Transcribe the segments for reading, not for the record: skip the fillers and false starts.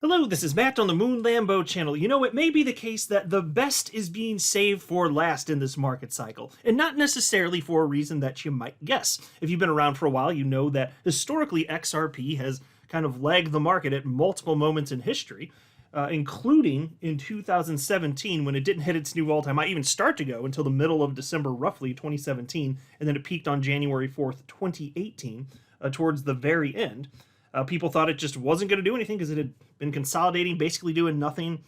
Hello, this is Matt on the Moon Lambo channel. You know, it may be the case that the best is being saved for last in this market cycle, and not necessarily for a reason that you might guess. If you've been around for a while, you know that historically XRP has kind of lagged the market at multiple moments in history, including in 2017 when it didn't hit its new all-time high, even start to go until the middle of December, roughly 2017, and then it peaked on January 4th, 2018, towards the very end. People thought it just wasn't going to do anything because it had been consolidating, basically doing nothing,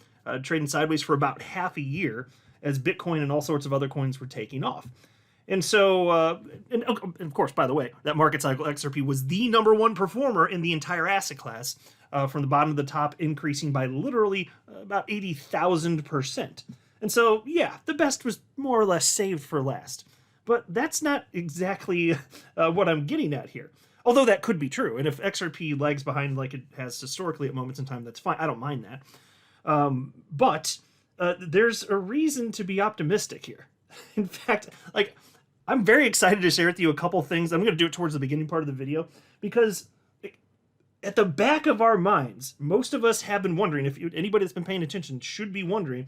trading sideways for about half a year as Bitcoin and all sorts of other coins were taking off. And so, and of course, by the way, that market cycle XRP was the number one performer in the entire asset class, from the bottom to the top, increasing by literally about 80,000%. And so, yeah, the best was more or less saved for last. But that's not exactly what I'm getting at here. Although that could be true, and if XRP lags behind like it has historically at moments in time, that's fine. I don't mind that. But there's a reason to be optimistic here. In fact, like, I'm very excited to share with you a couple things. I'm going to do it towards the beginning part of the video because at the back of our minds, most of us have been wondering, if anybody that's been paying attention should be wondering,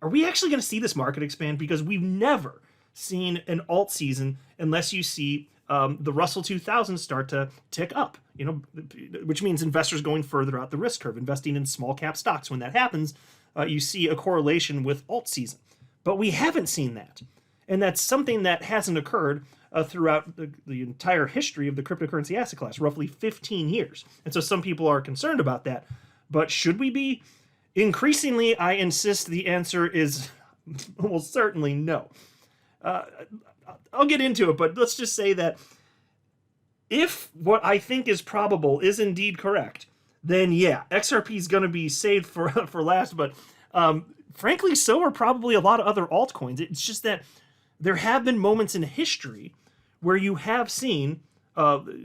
are we actually going to see this market expand? Because we've never seen an alt season unless you see the Russell 2000 start to tick up, which means investors going further out the risk curve, investing in small cap stocks. When that happens, you see a correlation with alt season. But we haven't seen that. And that's something that hasn't occurred throughout the entire history of the cryptocurrency asset class, roughly 15 years. And so some people are concerned about that. But should we be? Increasingly, I insist the answer is almost certainly no. I'll get into it, but let's just say that if what I think is probable is indeed correct, then yeah, XRP is going to be saved for last, but frankly, so are probably a lot of other altcoins. It's just that there have been moments in history where you have seen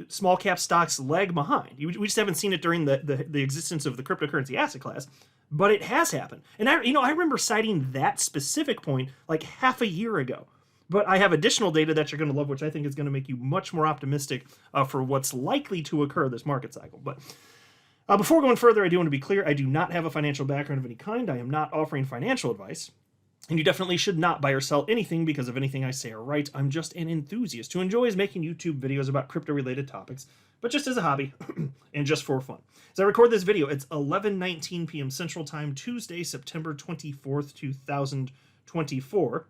small cap stocks lag behind. We just haven't seen it during the existence of the cryptocurrency asset class, but it has happened. And I remember citing that specific point like half a year ago. But I have additional data that you're going to love, which I think is going to make you much more optimistic for what's likely to occur this market cycle. But before going further, I do want to be clear, I do not have a financial background of any kind. I am not offering financial advice. And you definitely should not buy or sell anything because of anything I say or write. I'm just an enthusiast who enjoys making YouTube videos about crypto-related topics, but just as a hobby and just for fun. As I record this video, it's 11:19 p.m. Central Time, Tuesday, September 24th, 2024.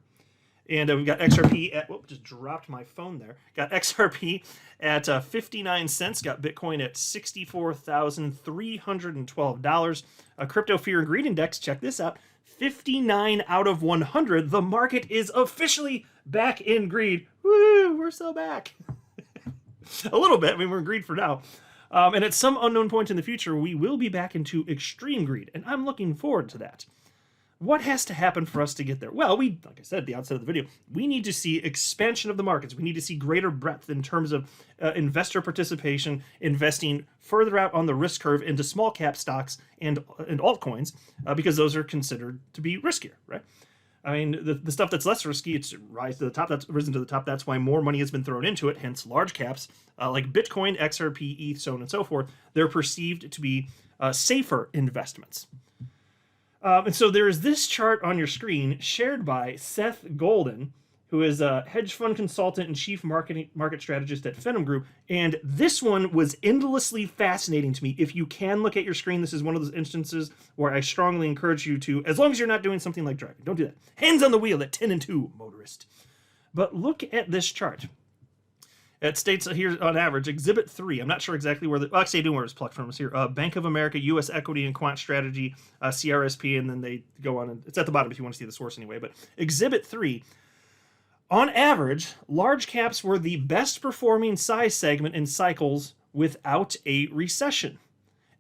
And we've got XRP at, whoop, just dropped my phone there. Got XRP at 59 cents. Got Bitcoin at $64,312. Crypto Fear and Greed Index, check this out, 59 out of 100. The market is officially back in greed. Woo, we're so back. A little bit. I mean, we're in greed for now. And at some unknown point in the future, we will be back into extreme greed. And I'm looking forward to that. What has to happen for us to get there? Well, like I said at the outset of the video, we need to see expansion of the markets. We need to see greater breadth in terms of investor participation, investing further out on the risk curve into small cap stocks and altcoins, because those are considered to be riskier, right? I mean, the stuff that's less risky, it's rise to the top, that's risen to the top. That's why more money has been thrown into it. Hence, large caps like Bitcoin, XRP, ETH, so on and so forth, they're perceived to be safer investments. And so there is this chart on your screen shared by Seth Golden, who is a hedge fund consultant and chief market strategist at Phenom Group. And this one was endlessly fascinating to me. If you can look at your screen, this is one of those instances where I strongly encourage you to, as long as you're not doing something like driving, don't do that. Hands on the wheel at 10 and 2, motorist. But look at this chart. It states here on average, Exhibit 3. I'm not sure exactly where actually I do know where it's plucked from. It's here. Bank of America, U.S. Equity and Quant Strategy, CRSP, and then they go on. And it's at the bottom if you want to see the source anyway. But Exhibit 3, on average, large caps were the best performing size segment in cycles without a recession.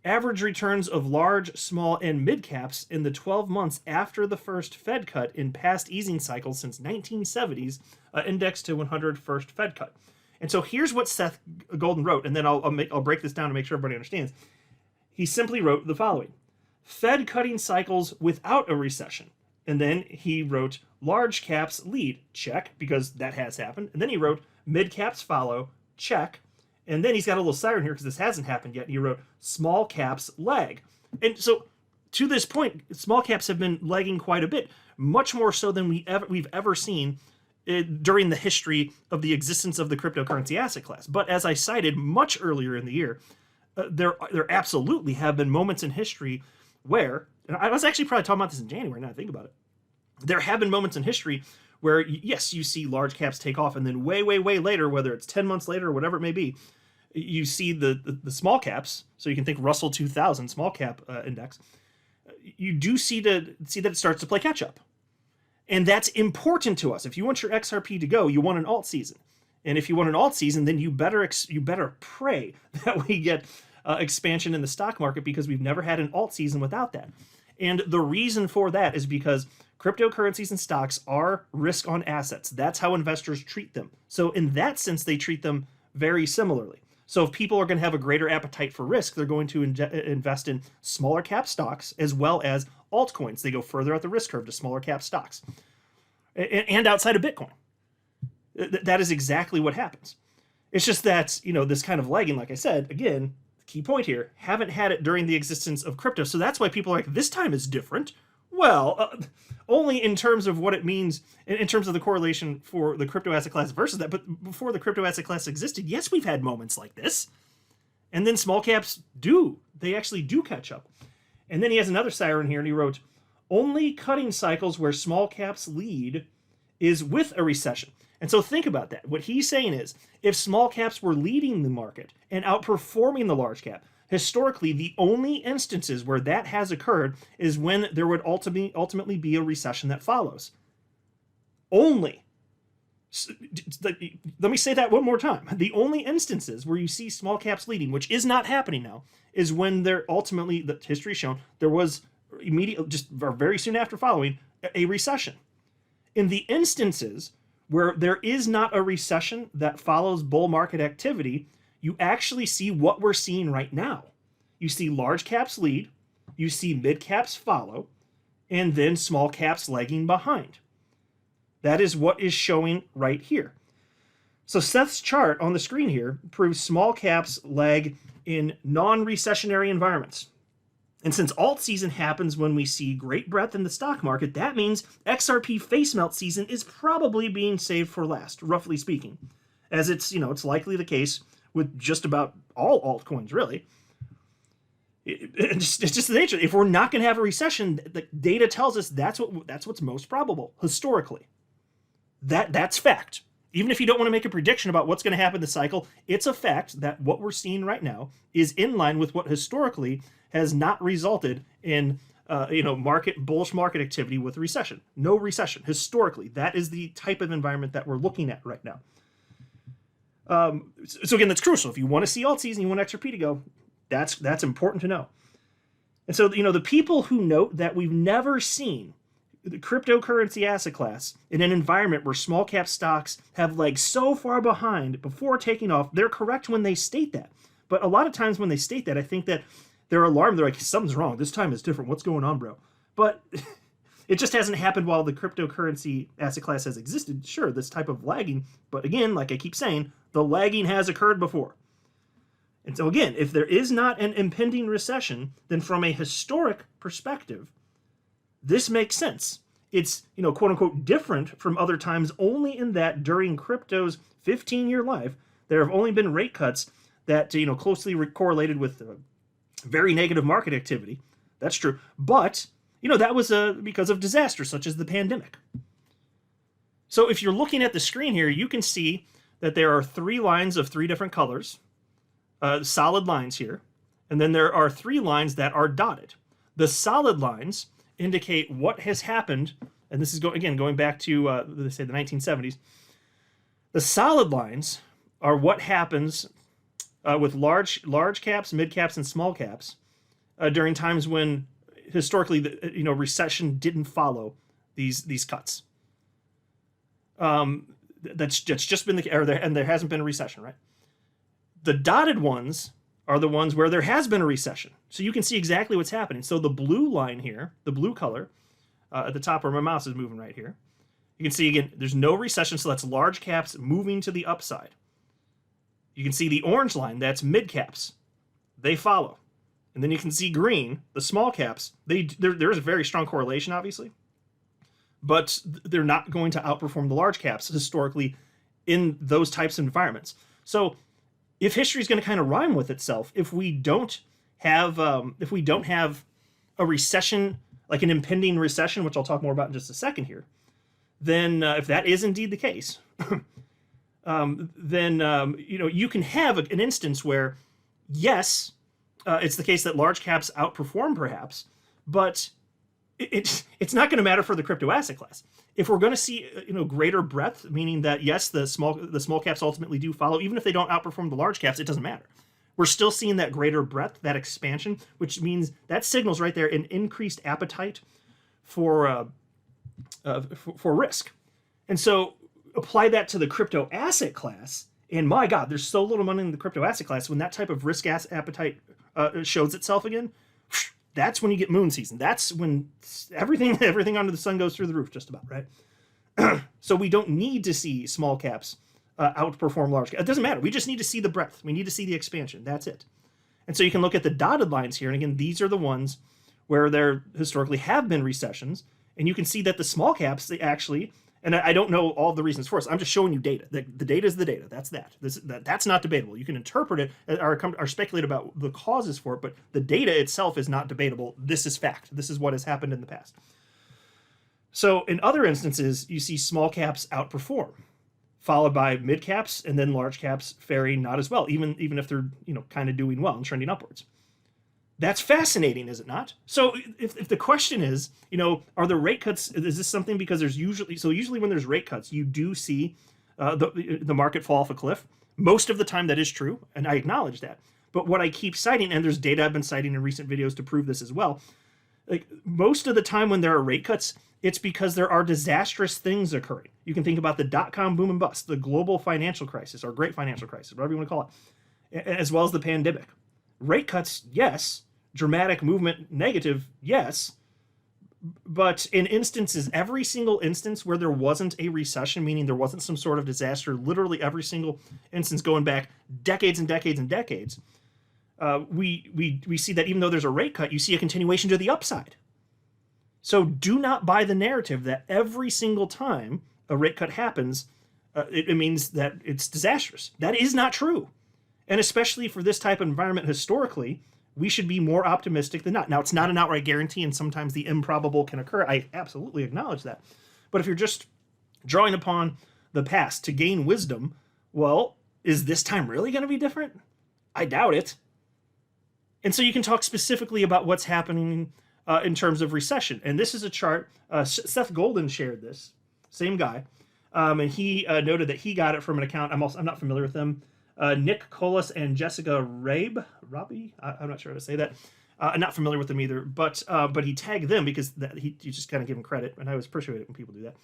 Average returns of large, small, and mid caps in the 12 months after the first Fed cut in past easing cycles since 1970s indexed to 100 first Fed cut. And so here's what Seth Golden wrote, and then I'll break this down to make sure everybody understands. He simply wrote the following: Fed cutting cycles without a recession. And then he wrote large caps lead, check, because that has happened. And then he wrote mid caps follow, check. And then he's got a little siren here because this hasn't happened yet. And he wrote small caps lag. And so to this point, small caps have been lagging quite a bit, much more so than we've ever seen during the history of the existence of the cryptocurrency asset class. But as I cited much earlier in the year, there absolutely have been moments in history where, and I was actually probably talking about this in January, now I think about it, there have been moments in history where, yes, you see large caps take off, and then way, way, way later, whether it's 10 months later or whatever it may be, you see the small caps, so you can think Russell 2000 small cap index, you do see that it starts to play catch up. And that's important to us. If you want your XRP to go, you want an alt season. And if you want an alt season, then you better pray that we get expansion in the stock market, because we've never had an alt season without that. And the reason for that is because cryptocurrencies and stocks are risk on assets. That's how investors treat them. So in that sense, they treat them very similarly. So if people are going to have a greater appetite for risk, they're going to invest in smaller cap stocks as well as altcoins. They go further out the risk curve to smaller cap stocks. And outside of Bitcoin. That is exactly what happens. It's just that, this kind of lagging, like I said, again, key point here, haven't had it during the existence of crypto. So that's why people are like, this time is different. Well, only in terms of what it means, in terms of the correlation for the crypto asset class versus that. But before the crypto asset class existed, yes, we've had moments like this. And then small caps they actually do catch up. And then he has another siren here, and he wrote, only cutting cycles where small caps lead is with a recession. And so think about that. What he's saying is, if small caps were leading the market and outperforming the large cap, historically, the only instances where that has occurred is when there would ultimately be a recession that follows. Only. Let me say that one more time. The only instances where you see small caps leading, which is not happening now, is when there ultimately, the history has shown, there was very soon after following, a recession. In the instances where there is not a recession that follows bull market activity, you actually see what we're seeing right now. You see large caps lead, you see mid caps follow, and then small caps lagging behind. That is what is showing right here. So Seth's chart on the screen here proves small caps lag in non-recessionary environments. And since alt season happens when we see great breadth in the stock market, that means XRP face melt season is probably being saved for last, roughly speaking, as it's likely the case with just about all altcoins, really. It's just the nature. If we're not going to have a recession, the data tells us that's what's most probable historically. That's fact. Even if you don't want to make a prediction about what's going to happen in the cycle, it's a fact that what we're seeing right now is in line with what historically has not resulted in bullish market activity with recession. No recession historically. That is the type of environment that we're looking at right now. So again, that's crucial. If you want to see alt season, you want XRP to go, that's important to know. And so the people who note that we've never seen the cryptocurrency asset class in an environment where small cap stocks have lagged so far behind before taking off, they're correct when they state that. But a lot of times when they state that, I think that they're alarmed. They're like, something's wrong. This time is different. What's going on, bro? But it just hasn't happened while the cryptocurrency asset class has existed. Sure, this type of lagging. But again, like I keep saying, the lagging has occurred before. And so again, if there is not an impending recession, then from a historic perspective, this makes sense. It's, quote unquote, different from other times only in that during crypto's 15-year life, there have only been rate cuts that, closely correlated with very negative market activity. That's true. But, that was because of disasters such as the pandemic. So if you're looking at the screen here, you can see that there are 3 lines of 3 different colors, solid lines here. And then there are 3 lines that are dotted. The solid lines indicate what has happened, and this is going back to they say the 1970s. The solid lines are what happens with large caps, mid caps, and small caps during times when historically the recession didn't follow these cuts. That's just been and there hasn't been a recession, right? The dotted ones are the ones where there has been a recession. So you can see exactly what's happening. So the blue line here, the blue color, at the top where my mouse is moving right here, you can see again, there's no recession, so that's large caps moving to the upside. You can see the orange line, that's mid caps. They follow. And then you can see green, the small caps. There is a very strong correlation, obviously, but they're not going to outperform the large caps historically in those types of environments. So if history is going to kind of rhyme with itself, if we don't have a recession, like an impending recession, which I'll talk more about in just a second here, then if that is indeed the case, then you can have an instance where, yes, it's the case that large caps outperform perhaps, but it's not going to matter for the crypto asset class. If we're going to see greater breadth, meaning that yes, the small caps ultimately do follow, even if they don't outperform the large caps, it doesn't matter. We're still seeing that greater breadth, that expansion, which means that signals right there an increased appetite for risk. And so apply that to the crypto asset class, and my God, there's so little money in the crypto asset class. When that type of risk appetite shows itself again, that's when you get moon season. That's when everything under the sun goes through the roof, just about, right? So we don't need to see small caps outperform large caps. It doesn't matter. We just need to see the breadth. We need to see the expansion. That's it. And so you can look at the dotted lines here, and again, these are the ones where there historically have been recessions, and you can see that the small caps, they actually, and I don't know all the reasons for this. I'm just showing you data. The data is the data. That's that. That's not debatable. You can interpret it or speculate about the causes for it, but the data itself is not debatable. This is fact. This is what has happened in the past. So in other instances, you see small caps outperform, followed by mid caps, and then large caps faring not as well, even if they're kind of doing well and trending upwards. That's fascinating, is it not? So if the question is, are the rate cuts, is this something because there's usually when there's rate cuts, you do see the market fall off a cliff. Most of the time that is true, and I acknowledge that. But what I keep citing, and there's data I've been citing in recent videos to prove this as well, like most of the time when there are rate cuts, it's because there are disastrous things occurring. You can think about the dot-com boom and bust, the global financial crisis, or great financial crisis, whatever you want to call it, as well as the pandemic. Rate cuts, yes. Dramatic movement, negative, yes. But in instances, every single instance where there wasn't a recession, meaning there wasn't some sort of disaster, literally every single instance going back decades and decades and decades, we see that even though there's a rate cut, you see a continuation to the upside. So do not buy the narrative that every single time a rate cut happens, it means that it's disastrous. That is not true. And especially for this type of environment historically, we should be more optimistic than not. Now, it's not an outright guarantee, and sometimes the improbable can occur. I absolutely acknowledge that. But if you're just drawing upon the past to gain wisdom, well, is this time really going to be different? I doubt it. And so you can talk specifically about what's happening in terms of recession. And this is a chart. Seth Golden shared this, same guy. And he noted that he got it from an account. I'm not familiar with them. Nick Colas and Jessica Robbie. I'm not sure how to say that. I'm not familiar with them either, but he tagged them because he just kind of give them credit, and I always appreciate it when people do that.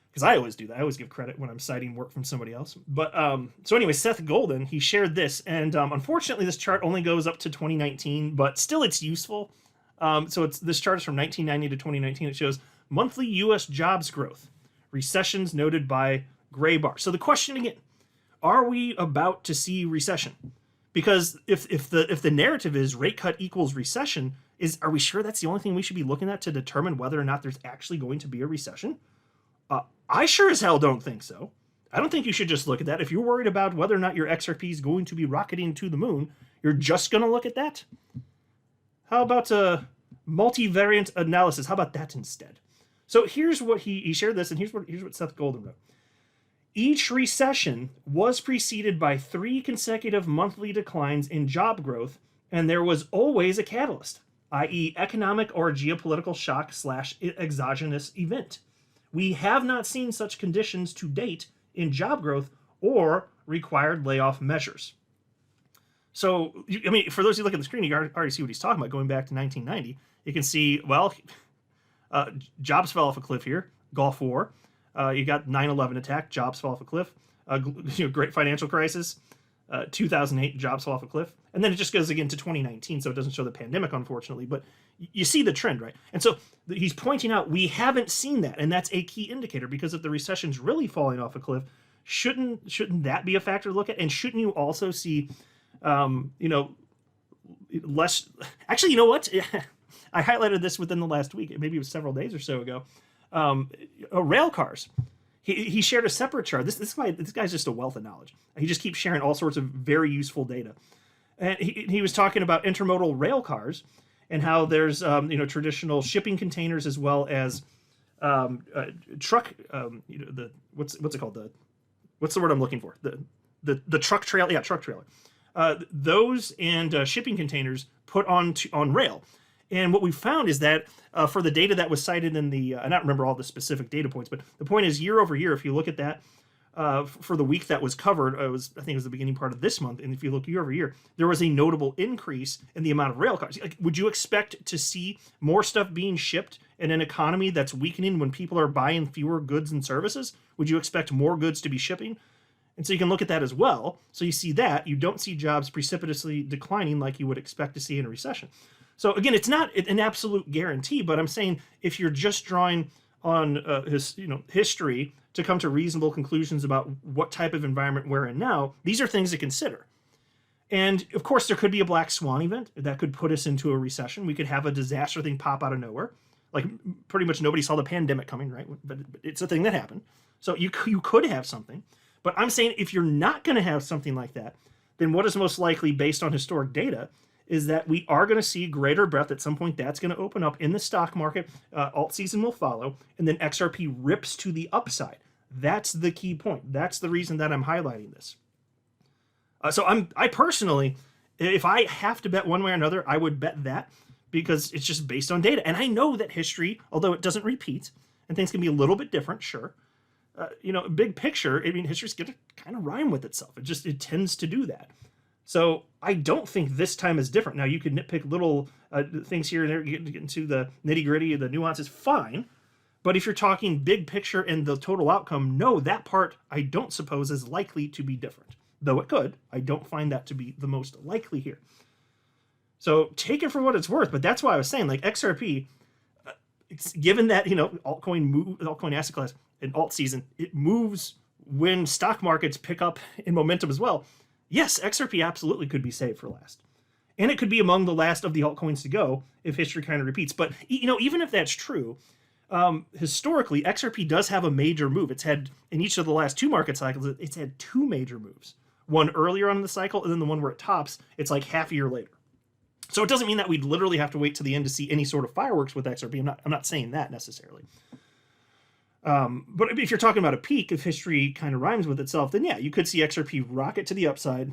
Because I always do that. I always give credit when I'm citing work from somebody else. But so anyway, Seth Golden, he shared this, and unfortunately this chart only goes up to 2019, but still it's useful. So this chart is from 1990 to 2019. It shows monthly U.S. jobs growth, recessions noted by gray bar. So the question again, are we about to see recession? Because if the narrative is rate cut equals recession, are we sure that's the only thing we should be looking at to determine whether or not there's actually going to be a recession? I sure as hell don't think so. I don't think you should just look at that. If you're worried about whether or not your XRP is going to be rocketing to the moon, you're just going to look at that? How about a multivariate analysis? How about that instead? So here's what he shared this, and here's what Seth Golden wrote. Each recession was preceded by 3 consecutive monthly declines in job growth, and there was always a catalyst, i.e. economic or geopolitical shock / exogenous event. We have not seen such conditions to date in job growth or required layoff measures. So, I mean, for those who look at the screen, you already see what he's talking about. Going back to 1990, you can see, well, jobs fell off a cliff here, Gulf War. You got 9/11 attack, jobs fell off a cliff. Great financial crisis, 2008, jobs fell off a cliff. And then it just goes again to 2019, so it doesn't show the pandemic, unfortunately. But you see the trend, right? And so he's pointing out we haven't seen that, and that's a key indicator, because if the recession's really falling off a cliff, shouldn't that be a factor to look at? And shouldn't you also see, less. Actually, you know what? I highlighted this within the last week. Maybe it was several days or so ago. Rail cars. He shared a separate chart. This guy's just a wealth of knowledge. He just keeps sharing all sorts of very useful data. And he was talking about intermodal rail cars and how there's traditional shipping containers as well as truck. What's it called? What's the word I'm looking for? The truck trailer. Yeah, truck trailer. Those and shipping containers put on rail. And what we found is that for the data that was cited in the, I don't remember all the specific data points, but the point is year over year, if you look at that for the week that was covered, I think it was the beginning part of this month, and if you look year over year, there was a notable increase in the amount of rail cars. Like, would you expect to see more stuff being shipped in an economy that's weakening when people are buying fewer goods and services? Would you expect more goods to be shipping? And so you can look at that as well. So you see that. You don't see jobs precipitously declining like you would expect to see in a recession. So again, it's not an absolute guarantee, but I'm saying if you're just drawing on history to come to reasonable conclusions about what type of environment we're in now, these are things to consider. And of course, there could be a black swan event that could put us into a recession. We could have a disaster thing pop out of nowhere. Like pretty much nobody saw the pandemic coming, right? But it's a thing that happened. So you could have something. But I'm saying if you're not going to have something like that, then what is most likely based on historic data is that we are going to see greater breadth at some point. That's going to open up in the stock market. Alt season will follow, and then XRP rips to the upside. That's the key point. That's the reason that I'm highlighting this. So I personally, if I have to bet one way or another, I would bet that because it's just based on data. And I know that history, although it doesn't repeat, and things can be a little bit different, sure. Big picture, I mean, history's going to kind of rhyme with itself. It tends to do that. So I don't think this time is different. Now, you could nitpick little things here and there, get into the nitty-gritty, the nuances, fine. But if you're talking big picture and the total outcome, no, that part I don't suppose is likely to be different. Though it could. I don't find that to be the most likely here. So take it for what it's worth. But that's why I was saying, like XRP, it's given that, altcoin asset class in alt season, it moves when stock markets pick up in momentum as well. Yes, XRP absolutely could be saved for last. And it could be among the last of the altcoins to go if history kind of repeats. But, even if that's true, historically, XRP does have a major move. It's had, in each of the last two market cycles, it's had two major moves. One earlier on in the cycle, and then the one where it tops, it's like half a year later. So it doesn't mean that we'd literally have to wait to the end to see any sort of fireworks with XRP. I'm not saying that necessarily. But if you're talking about a peak, if history kind of rhymes with itself, then yeah, you could see XRP rocket to the upside.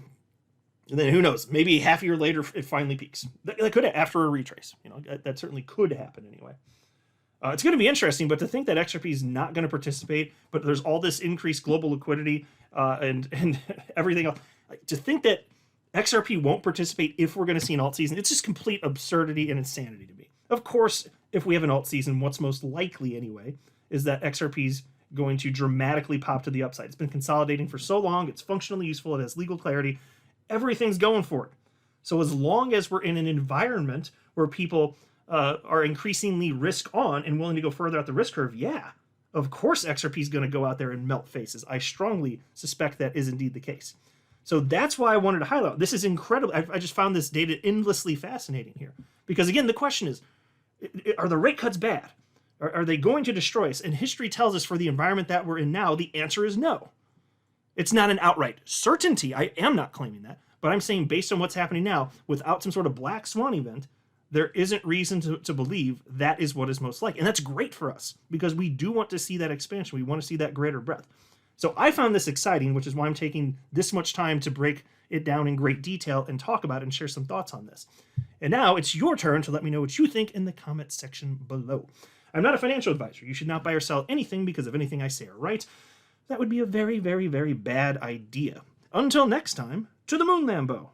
And then who knows, maybe half a year later, it finally peaks. That could, after a retrace. That certainly could happen anyway. It's going to be interesting, but to think that XRP is not going to participate, but there's all this increased global liquidity and everything else, to think that XRP won't participate if we're going to see an alt season, it's just complete absurdity and insanity to me. Of course, if we have an alt season, what's most likely anyway is that XRP is going to dramatically pop to the upside. It's been consolidating for so long, it's functionally useful, it has legal clarity, everything's going for it. So as long as we're in an environment where people are increasingly risk on and willing to go further out the risk curve, yeah, of course XRP is going to go out there and melt faces. I strongly suspect that is indeed the case. So that's why I wanted to highlight. This is incredible. I just found this data endlessly fascinating here. Because again, the question is, are the rate cuts bad? Are they going to destroy us? And history tells us for the environment that we're in now, the answer is no. It's not an outright certainty. I am not claiming that. But I'm saying based on what's happening now, without some sort of black swan event, there isn't reason to believe that is what is most likely. And that's great for us because we do want to see that expansion. We want to see that greater breadth. So I found this exciting, which is why I'm taking this much time to break it down in great detail and talk about it and share some thoughts on this. And now it's your turn to let me know what you think in the comment section below. I'm not a financial advisor. You should not buy or sell anything because of anything I say or write. That would be a very, very, very bad idea. Until next time, to the moon, Lambo.